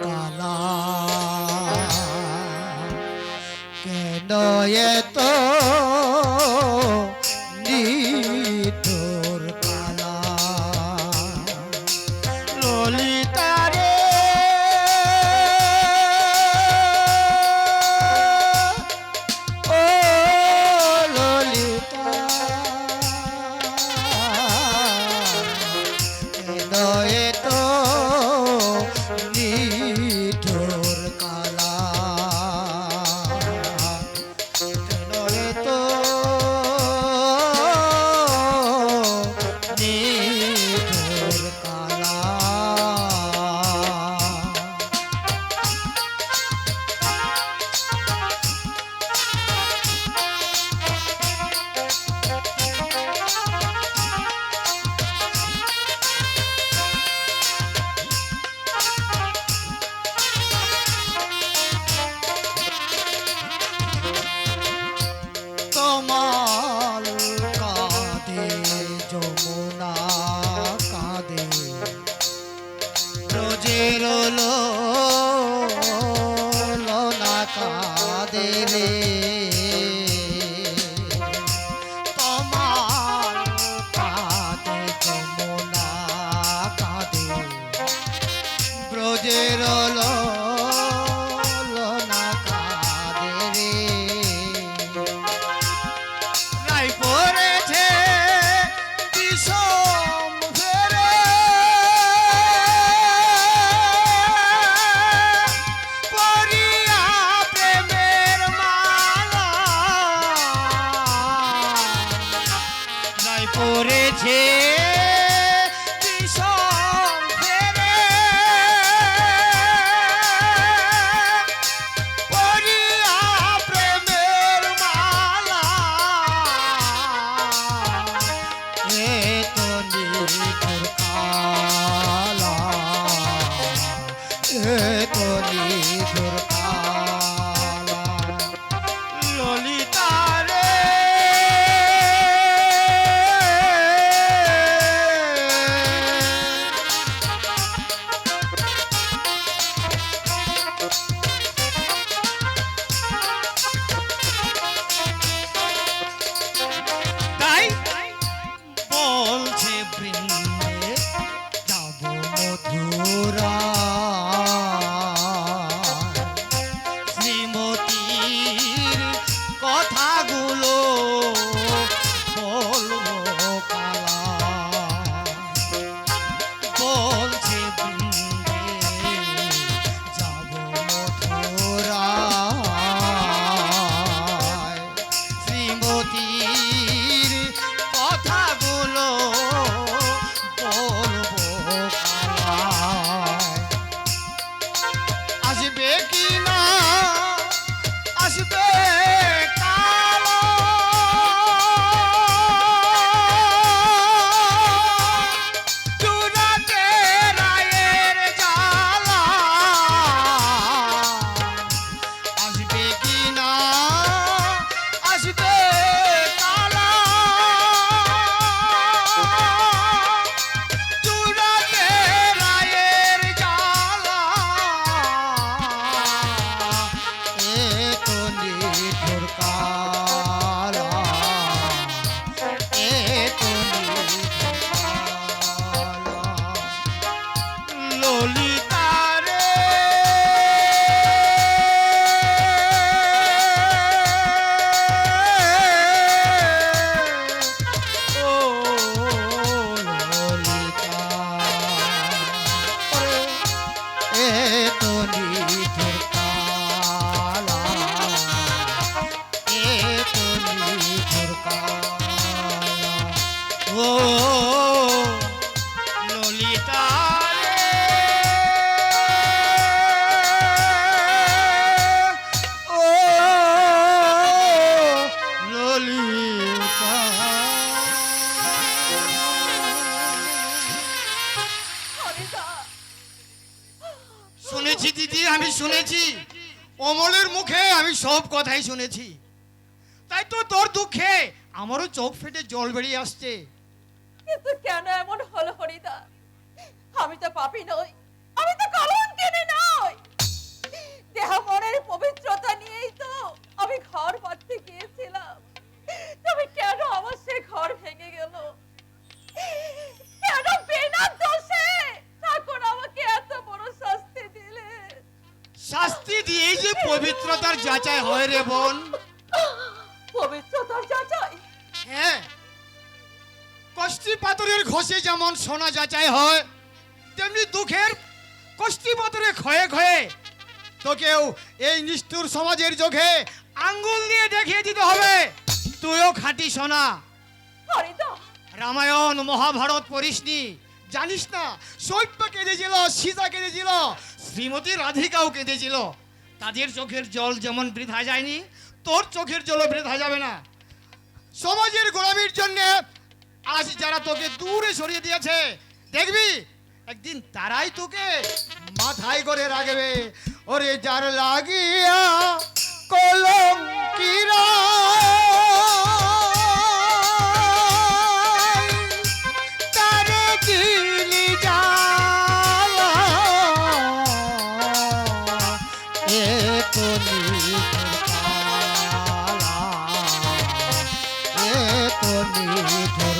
কালা কেন এত নিঠুর কালা ললিতা রে ও ললিতা কেন এত নিঠুর কালা কেন এত নিঠুর কালা তোমার কাঁধে যমুনা কাঁধে রোজের লোনা কাঁধে রে তোমার কাঁধে যমুনা কাঁধে ব্রজের লোনা কাঁধে রে নাই পড়েছে বিষম ফেরে পরিয়া প্রেমের মালা নাই পড়েছে বিষম ফেরে পরিয়া প্রেমের মালা এ তো নিঠুর কালা এ তো নিঠুর কালা ললিতা রে তাই বলছে বৃন্দে যাব মধুরা শ্রীমতীর কথাগুলো বলবো কালা বলছে বৃন্দে যাব মধুরা শ্রীমতীর কথাগুলো বলবো কালায় আসবে কি না আসবে কালো চূড়াতে রায়ের জ্বালা আসবে কি না আসবে কালা চূড়াতে রায়ের জ্বালা এ তো নিঠুর কালা এ তো নিঠুর কালা ললিতা রে ও ললিতা এ তো নিঠুর কালা এ তো নিঠুর কালা ও ললিতা রে ও ললিতা শুনেছি দিদি আমি শুনেছি অমলের মুখে আমি সব কথাই শুনেছি তাই তো তোর দুঃখে আমারও চোখ ফেটে জল বেরিয়ে আসছে কিন্তু কেন এমন হলো হরিদা? আমি তো পাপী নই, আমি তো কলঙ্কিনী নই। শাস্তি দিয়েই যে পবিত্রতার যাচাই হয় রে বোন। পবিত্রতার যাচাই? হ্যাঁ, কষ্টি পাথরের ঘষে যেমন সোনা যাচাই হয়, তেমনি দুঃখের কষ্টি পাথরে ক্ষয়ে ক্ষয়ে তোকেও এই নিষ্ঠুর সমাজের চোখে আঙ্গুল দিয়ে দেখিয়ে দিতে হবে তুইও খাঁটি সোনা। হরিদা, রামায়ণ মহাভারত পড়িসনি? জানিস না সৈন্য কেঁদেছিল, সীতা কেঁদেছিল, শ্রীমতী রাধিকাও কেঁদেছিল। তাদের চোখের জল যেমন বৃথা যায়নি, তোর চোখের জলও বৃথা যাবে না। সমাজের গোলামির জন্য আজ যারা তোকে দূরে সরিয়ে দিয়েছে, দেখবি একদিন তারাই তোকে মাথায় করে রাখবে। ওরে যার লাগিয়া কলঙ্কিরা তারে দিলি জ্বালা, এ তো নিঠুর পালা, এ তো নিঠুর